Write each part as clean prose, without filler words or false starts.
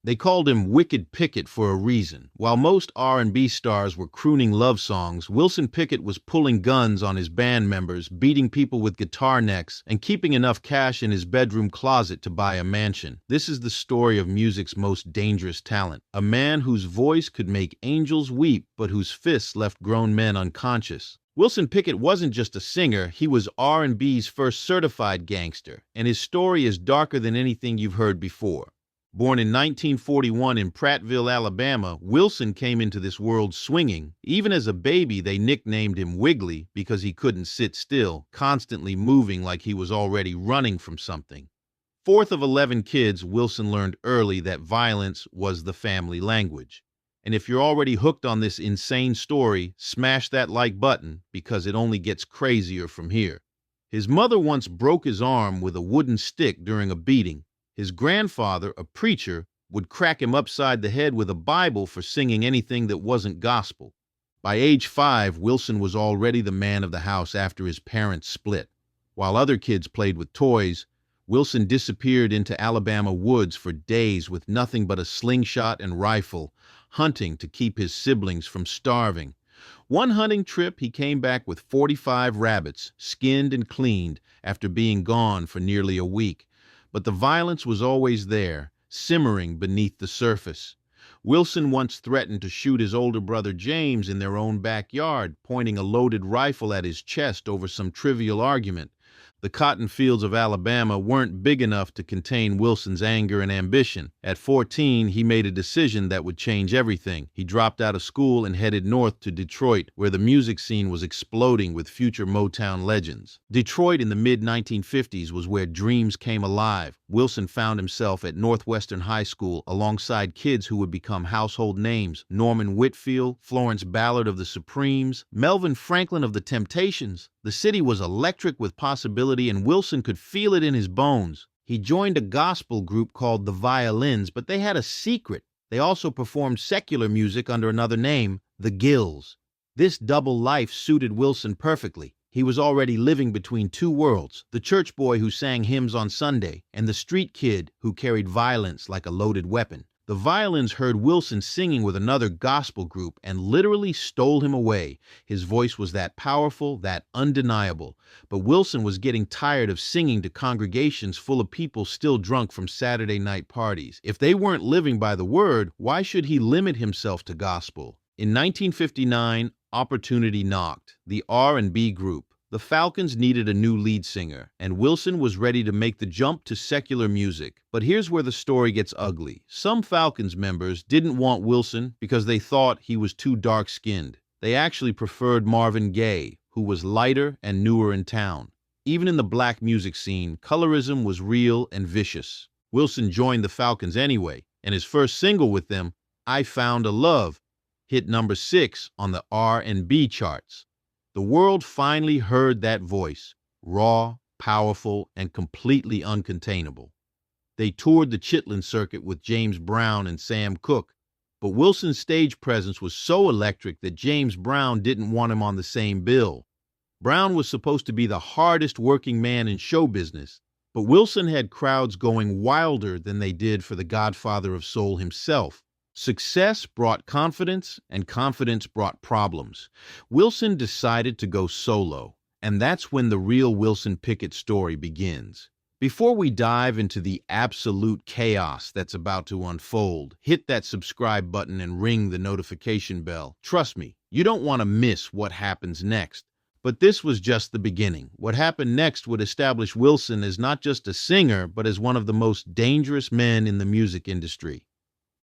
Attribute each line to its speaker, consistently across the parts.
Speaker 1: They called him Wicked Pickett for a reason. While most R&B stars were crooning love songs, Wilson Pickett was pulling guns on his band members, beating people with guitar necks, and keeping enough cash in his bedroom closet to buy a mansion. This is the story of music's most dangerous talent. A man whose voice could make angels weep, but whose fists left grown men unconscious. Wilson Pickett wasn't just a singer, he was R&B's first certified gangster, and his story is darker than anything you've heard before. Born in 1941 in Prattville, Alabama, Wilson came into this world swinging. Even as a baby, they nicknamed him Wiggly because he couldn't sit still, constantly moving like he was already running from something. Fourth of 11 kids, Wilson learned early that violence was the family language. And if you're already hooked on this insane story, smash that like button because it only gets crazier from here. His mother once broke his arm with a wooden stick during a beating. His grandfather, a preacher, would crack him upside the head with a Bible for singing anything that wasn't gospel. By age 5, Wilson was already the man of the house after his parents split. While other kids played with toys, Wilson disappeared into Alabama woods for days with nothing but a slingshot and rifle, hunting to keep his siblings from starving. One hunting trip, he came back with 45 rabbits, skinned and cleaned, after being gone for nearly a week. But the violence was always there, simmering beneath the surface. Wilson once threatened to shoot his older brother James in their own backyard, pointing a loaded rifle at his chest over some trivial argument. The cotton fields of Alabama weren't big enough to contain Wilson's anger and ambition. At 14, he made a decision that would change everything. He dropped out of school and headed north to Detroit, where the music scene was exploding with future Motown legends. Detroit in the mid-1950s was where dreams came alive. Wilson found himself at Northwestern High School alongside kids who would become household names: Norman Whitfield, Florence Ballard of the Supremes, Melvin Franklin of the Temptations. The city was electric with possibility, and Wilson could feel it in his bones. He joined a gospel group called the Violins, but they had a secret. They also performed secular music under another name, the Gills. This double life suited Wilson perfectly. He was already living between two worlds, the church boy who sang hymns on Sunday and the street kid who carried violence like a loaded weapon. The Violins heard Wilson singing with another gospel group and literally stole him away. His voice was that powerful, that undeniable. But Wilson was getting tired of singing to congregations full of people still drunk from Saturday night parties. If they weren't living by the word, why should he limit himself to gospel? In 1959, opportunity knocked. The R&B group, the Falcons, needed a new lead singer, and Wilson was ready to make the jump to secular music. But here's where the story gets ugly. Some Falcons members didn't want Wilson because they thought he was too dark-skinned. They actually preferred Marvin Gaye, who was lighter and newer in town. Even in the black music scene, colorism was real and vicious. Wilson joined the Falcons anyway, and his first single with them, I Found a Love, hit number 6 on the R&B charts. The world finally heard that voice, raw, powerful, and completely uncontainable. They toured the Chitlin circuit with James Brown and Sam Cooke, but Wilson's stage presence was so electric that James Brown didn't want him on the same bill. Brown was supposed to be the hardest working man in show business, but Wilson had crowds going wilder than they did for the Godfather of Soul himself. Success brought confidence, and confidence brought problems. Wilson decided to go solo, and that's when the real Wilson Pickett story begins. Before we dive into the absolute chaos that's about to unfold, hit that subscribe button and ring the notification bell. Trust me, you don't want to miss what happens next. But this was just the beginning. What happened next would establish Wilson as not just a singer, but as one of the most dangerous men in the music industry.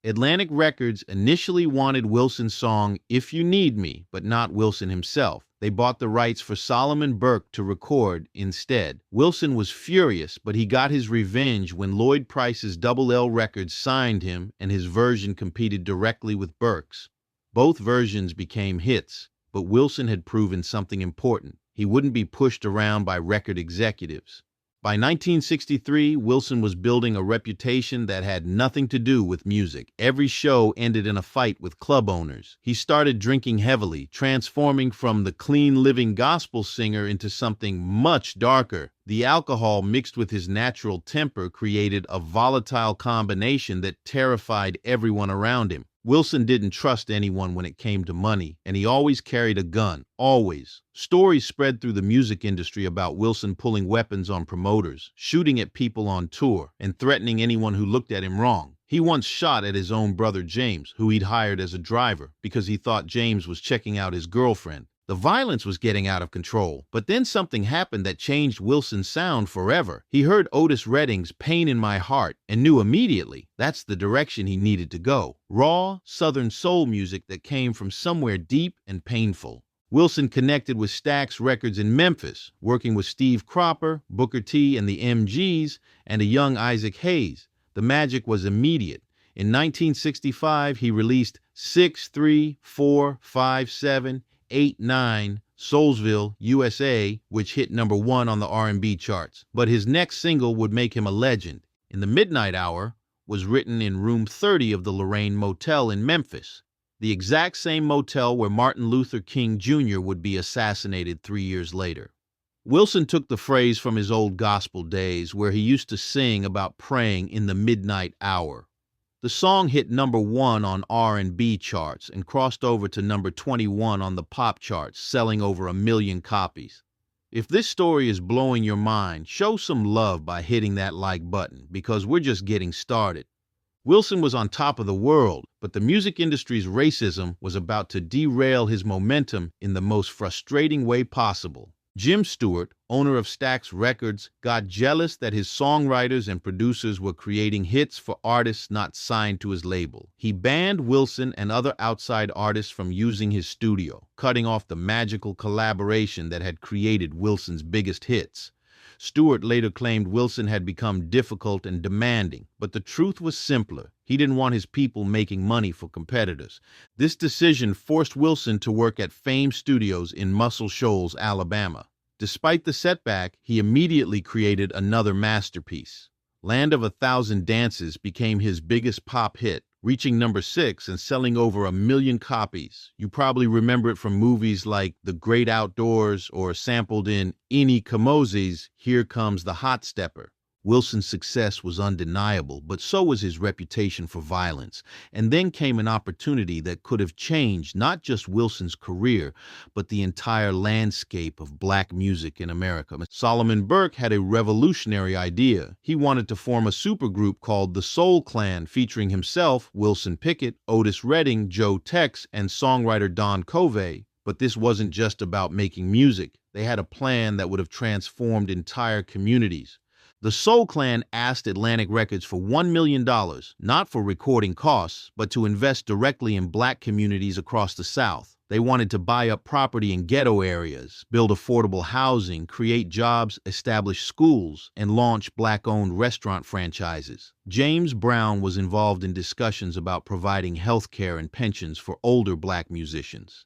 Speaker 1: Atlantic Records initially wanted Wilson's song If You Need Me, but not Wilson himself. They bought the rights for Solomon Burke to record instead. Wilson was furious, but he got his revenge when Lloyd Price's Double L Records signed him and his version competed directly with Burke's. Both versions became hits, but Wilson had proven something important. He wouldn't be pushed around by record executives. By 1963, Wilson was building a reputation that had nothing to do with music. Every show ended in a fight with club owners. He started drinking heavily, transforming from the clean-living gospel singer into something much darker, The alcohol mixed with his natural temper created a volatile combination that terrified everyone around him. Wilson didn't trust anyone when it came to money, and he always carried a gun, always. Stories spread through the music industry about Wilson pulling weapons on promoters, shooting at people on tour, and threatening anyone who looked at him wrong. He once shot at his own brother James, who he'd hired as a driver, because he thought James was checking out his girlfriend. The violence was getting out of control, but then something happened that changed Wilson's sound forever. He heard Otis Redding's Pain in My Heart and knew immediately that's the direction he needed to go. Raw, southern soul music that came from somewhere deep and painful. Wilson connected with Stax Records in Memphis, working with Steve Cropper, Booker T and the MGs, and a young Isaac Hayes. The magic was immediate. In 1965, he released 63457 8-9 Soulsville, USA, which hit #1 on the R&B charts. But his next single would make him a legend. In the Midnight Hour was written in room 30 of the Lorraine Motel in Memphis, the exact same motel where Martin Luther King Jr. would be assassinated 3 years later. Wilson took the phrase from his old gospel days where he used to sing about praying in the midnight hour. The song hit #1 on R&B charts and crossed over to #21 on the pop charts, selling over 1 million copies. If this story is blowing your mind, show some love by hitting that like button, because we're just getting started. Wilson was on top of the world, but the music industry's racism was about to derail his momentum in the most frustrating way possible. Jim Stewart, owner of Stax Records, got jealous that his songwriters and producers were creating hits for artists not signed to his label. He banned Wilson and other outside artists from using his studio, cutting off the magical collaboration that had created Wilson's biggest hits. Stewart later claimed Wilson had become difficult and demanding, but the truth was simpler. He didn't want his people making money for competitors. This decision forced Wilson to work at Fame Studios in Muscle Shoals, Alabama. Despite the setback, he immediately created another masterpiece. Land of a Thousand Dances became his biggest pop hit, reaching #6 and selling over 1 million copies. You probably remember it from movies like The Great Outdoors or sampled in Eni Kamoze's Here Comes the Hot Stepper. Wilson's success was undeniable, but so was his reputation for violence. And then came an opportunity that could have changed not just Wilson's career, but the entire landscape of black music in America. Solomon Burke had a revolutionary idea. He wanted to form a supergroup called the Soul Clan, featuring himself, Wilson Pickett, Otis Redding, Joe Tex, and songwriter Don Covey. But this wasn't just about making music. They had a plan that would have transformed entire communities. The Soul Clan asked Atlantic Records for $1 million, not for recording costs, but to invest directly in black communities across the South. They wanted to buy up property in ghetto areas, build affordable housing, create jobs, establish schools, and launch black-owned restaurant franchises. James Brown was involved in discussions about providing health care and pensions for older black musicians.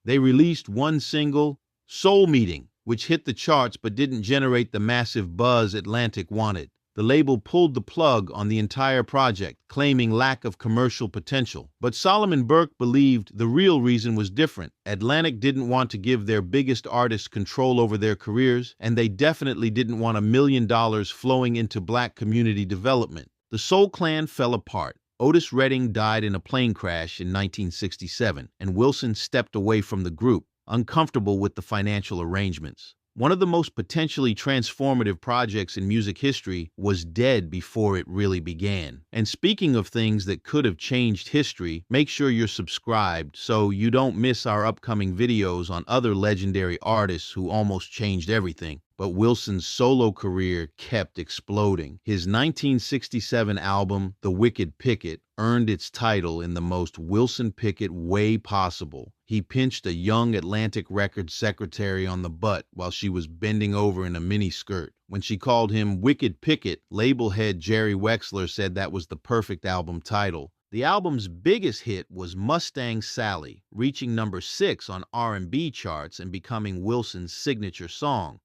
Speaker 1: They released one single, Soul Meeting, which hit the charts but didn't generate the massive buzz Atlantic wanted. The label pulled the plug on the entire project, claiming lack of commercial potential. But Solomon Burke believed the real reason was different. Atlantic didn't want to give their biggest artists control over their careers, and they definitely didn't want $1 million flowing into black community development. The Soul Clan fell apart. Otis Redding died in a plane crash in 1967, and Wilson stepped away from the group, uncomfortable with the financial arrangements. One of the most potentially transformative projects in music history was dead before it really began. And speaking of things that could have changed history, make sure you're subscribed so you don't miss our upcoming videos on other legendary artists who almost changed everything. But Wilson's solo career kept exploding. His 1967 album, The Wicked Pickett, earned its title in the most Wilson Pickett way possible. He pinched a young Atlantic Records secretary on the butt while she was bending over in a miniskirt. When she called him Wicked Pickett, label head Jerry Wexler said that was the perfect album title. The album's biggest hit was Mustang Sally, reaching #6 on R&B charts and becoming Wilson's signature song.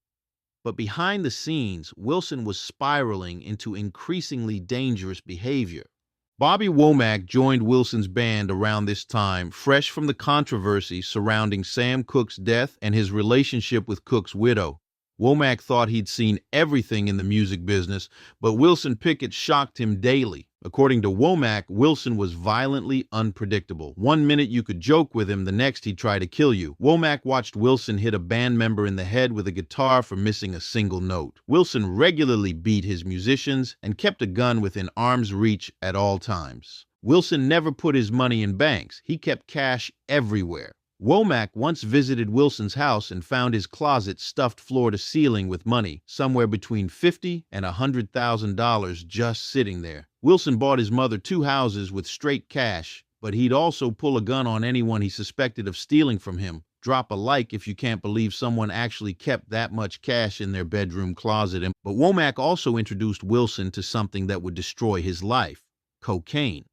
Speaker 1: But behind the scenes, Wilson was spiraling into increasingly dangerous behavior. Bobby Womack joined Wilson's band around this time, fresh from the controversy surrounding Sam Cooke's death and his relationship with Cooke's widow. Womack thought he'd seen everything in the music business, but Wilson Pickett shocked him daily. According to Womack, Wilson was violently unpredictable. One minute you could joke with him, the next he'd try to kill you. Womack watched Wilson hit a band member in the head with a guitar for missing a single note. Wilson regularly beat his musicians and kept a gun within arm's reach at all times. Wilson never put his money in banks. He kept cash everywhere. Womack once visited Wilson's house and found his closet stuffed floor to ceiling with money, somewhere between $50,000 and $100,000 just sitting there. Wilson bought his mother 2 houses with straight cash, but he'd also pull a gun on anyone he suspected of stealing from him. Drop a like if you can't believe someone actually kept that much cash in their bedroom closet. But Womack also introduced Wilson to something that would destroy his life: cocaine.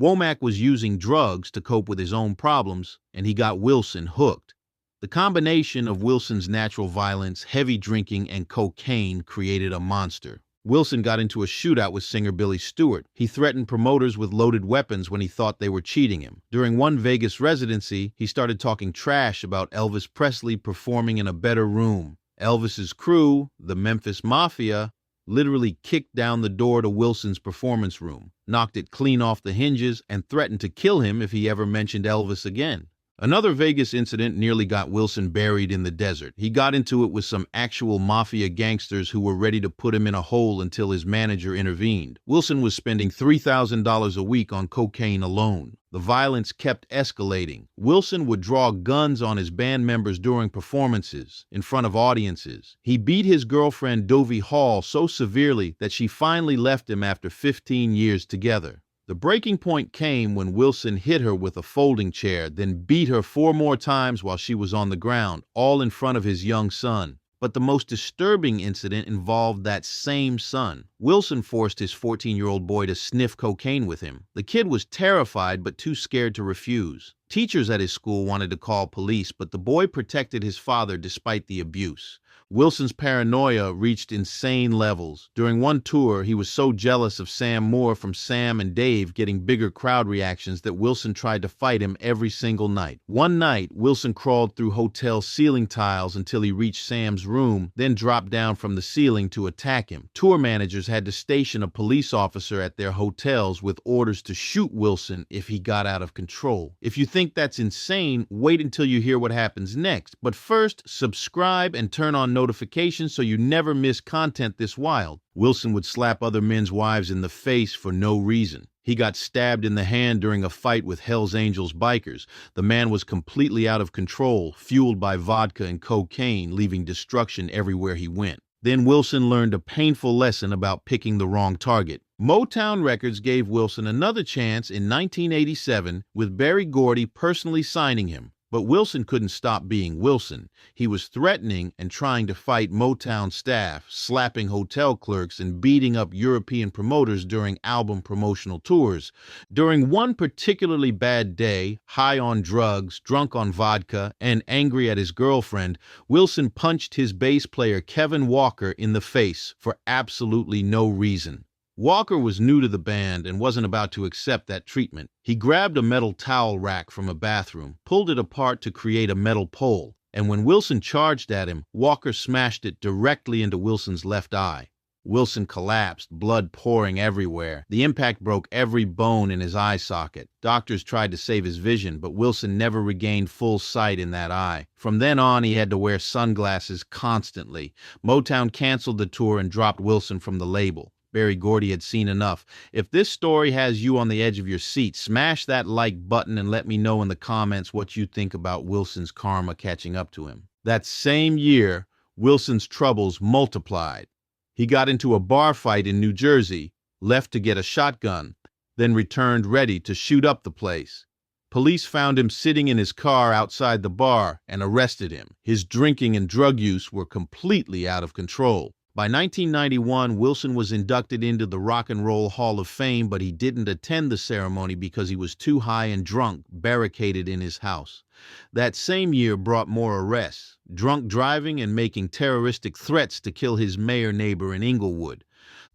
Speaker 1: Womack was using drugs to cope with his own problems, and he got Wilson hooked. The combination of Wilson's natural violence, heavy drinking, and cocaine created a monster. Wilson got into a shootout with singer Billy Stewart. He threatened promoters with loaded weapons when he thought they were cheating him. During one Vegas residency, he started talking trash about Elvis Presley performing in a better room. Elvis's crew, the Memphis Mafia, literally kicked down the door to Wilson's performance room, knocked it clean off the hinges, and threatened to kill him if he ever mentioned Elvis again. Another Vegas incident nearly got Wilson buried in the desert. He got into it with some actual mafia gangsters who were ready to put him in a hole until his manager intervened. Wilson was spending $3,000 a week on cocaine alone. The violence kept escalating. Wilson would draw guns on his band members during performances, in front of audiences. He beat his girlfriend Dovie Hall so severely that she finally left him after 15 years together. The breaking point came when Wilson hit her with a folding chair, then beat her 4 more times while she was on the ground, all in front of his young son. But the most disturbing incident involved that same son. Wilson forced his 14-year-old boy to sniff cocaine with him. The kid was terrified but too scared to refuse. Teachers at his school wanted to call police, but the boy protected his father despite the abuse. Wilson's paranoia reached insane levels. During one tour, he was so jealous of Sam Moore from Sam and Dave getting bigger crowd reactions that Wilson tried to fight him every single night. One night, Wilson crawled through hotel ceiling tiles until he reached Sam's room, then dropped down from the ceiling to attack him. Tour managers had to station a police officer at their hotels with orders to shoot Wilson if he got out of control. If you think that's insane, wait until you hear what happens next. But first, subscribe and turn on notifications so you never miss content this wild. Wilson would slap other men's wives in the face for no reason. He got stabbed in the hand during a fight with Hells Angels bikers. The man was completely out of control, fueled by vodka and cocaine, leaving destruction everywhere he went. Then Wilson learned a painful lesson about picking the wrong target. Motown Records gave Wilson another chance in 1987 with Berry Gordy personally signing him. But Wilson couldn't stop being Wilson. He was threatening and trying to fight Motown staff, slapping hotel clerks, and beating up European promoters during album promotional tours. During one particularly bad day, high on drugs, drunk on vodka, and angry at his girlfriend, Wilson punched his bass player Kevin Walker in the face for absolutely no reason. Walker was new to the band and wasn't about to accept that treatment. He grabbed a metal towel rack from a bathroom, pulled it apart to create a metal pole, and when Wilson charged at him, Walker smashed it directly into Wilson's left eye. Wilson collapsed, blood pouring everywhere. The impact broke every bone in his eye socket. Doctors tried to save his vision, but Wilson never regained full sight in that eye. From then on, he had to wear sunglasses constantly. Motown canceled the tour and dropped Wilson from the label. Berry Gordy had seen enough. If this story has you on the edge of your seat, smash that like button and let me know in the comments what you think about Wilson's karma catching up to him. That same year, Wilson's troubles multiplied. He got into a bar fight in New Jersey, left to get a shotgun, then returned ready to shoot up the place. Police found him sitting in his car outside the bar and arrested him. His drinking and drug use were completely out of control. By 1991, Wilson was inducted into the Rock and Roll Hall of Fame, but he didn't attend the ceremony because he was too high and drunk, barricaded in his house. That same year brought more arrests, drunk driving and making terroristic threats to kill his mayor neighbor in Inglewood.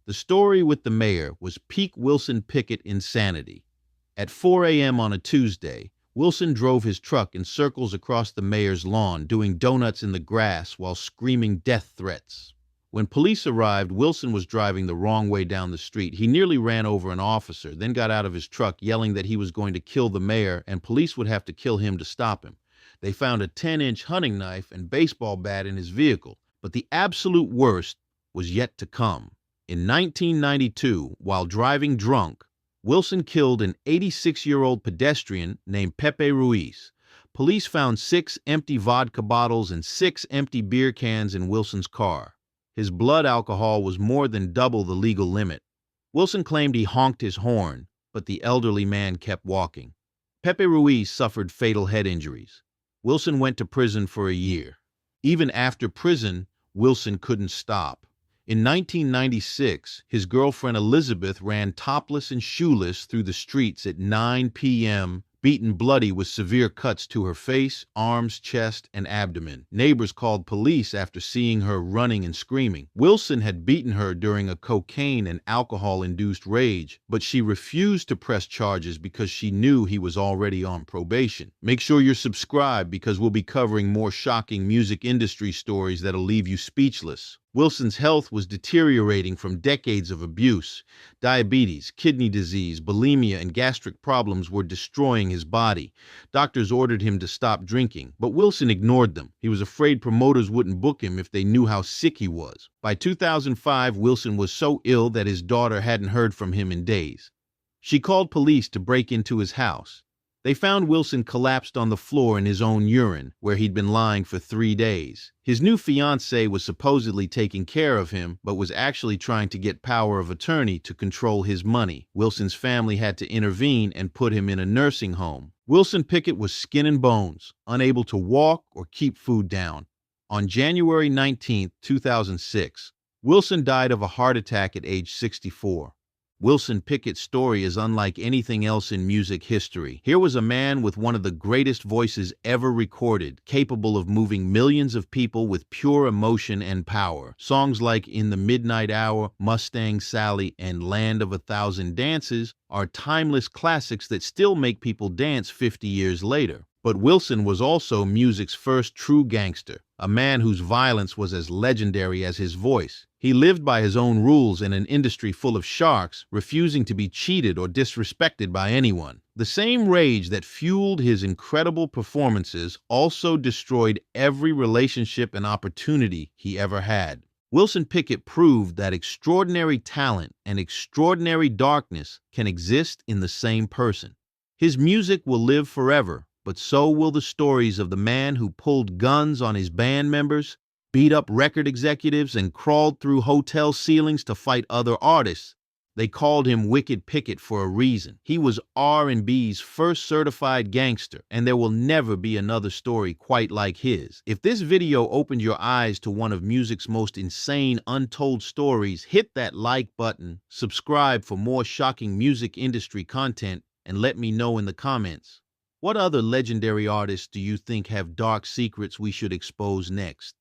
Speaker 1: The story with the mayor was peak Wilson Pickett insanity. At 4 a.m. on a Tuesday, Wilson drove his truck in circles across the mayor's lawn, doing donuts in the grass while screaming death threats. When police arrived, Wilson was driving the wrong way down the street. He nearly ran over an officer, then got out of his truck yelling that he was going to kill the mayor and police would have to kill him to stop him. They found a 10-inch hunting knife and baseball bat in his vehicle, but the absolute worst was yet to come. In 1992, while driving drunk, Wilson killed an 86-year-old pedestrian named Pepe Ruiz. Police found 6 empty vodka bottles and 6 empty beer cans in Wilson's car. His blood alcohol was more than double the legal limit. Wilson claimed he honked his horn, but the elderly man kept walking. Pepe Ruiz suffered fatal head injuries. Wilson went to prison for a year. Even after prison, Wilson couldn't stop. In 1996, his girlfriend Elizabeth ran topless and shoeless through the streets at 9 p.m., beaten bloody with severe cuts to her face, arms, chest, and abdomen. Neighbors called police after seeing her running and screaming. Wilson had beaten her during a cocaine and alcohol-induced rage, but she refused to press charges because she knew he was already on probation. Make sure you're subscribed because we'll be covering more shocking music industry stories that'll leave you speechless. Wilson's health was deteriorating from decades of abuse. Diabetes, kidney disease, bulimia, and gastric problems were destroying his body. Doctors ordered him to stop drinking, but Wilson ignored them. He was afraid promoters wouldn't book him if they knew how sick he was. By 2005, Wilson was so ill that his daughter hadn't heard from him in days. She called police to break into his house. They found Wilson collapsed on the floor in his own urine, where he'd been lying for 3 days. His new fiancée was supposedly taking care of him, but was actually trying to get power of attorney to control his money. Wilson's family had to intervene and put him in a nursing home. Wilson Pickett was skin and bones, unable to walk or keep food down. On January 19, 2006, Wilson died of a heart attack at age 64. Wilson Pickett's story is unlike anything else in music history. Here was a man with one of the greatest voices ever recorded, capable of moving millions of people with pure emotion and power. Songs like In the Midnight Hour, Mustang Sally, and Land of a Thousand Dances are timeless classics that still make people dance 50 years later. But Wilson was also music's first true gangster, a man whose violence was as legendary as his voice. He lived by his own rules in an industry full of sharks, refusing to be cheated or disrespected by anyone. The same rage that fueled his incredible performances also destroyed every relationship and opportunity he ever had. Wilson Pickett proved that extraordinary talent and extraordinary darkness can exist in the same person. His music will live forever, but so will the stories of the man who pulled guns on his band members, beat up record executives, and crawled through hotel ceilings to fight other artists. They called him Wicked Pickett for a reason. He was R&B's first certified gangster, and there will never be another story quite like his. If this video opened your eyes to one of music's most insane, untold stories, hit that like button, subscribe for more shocking music industry content, and let me know in the comments. What other legendary artists do you think have dark secrets we should expose next?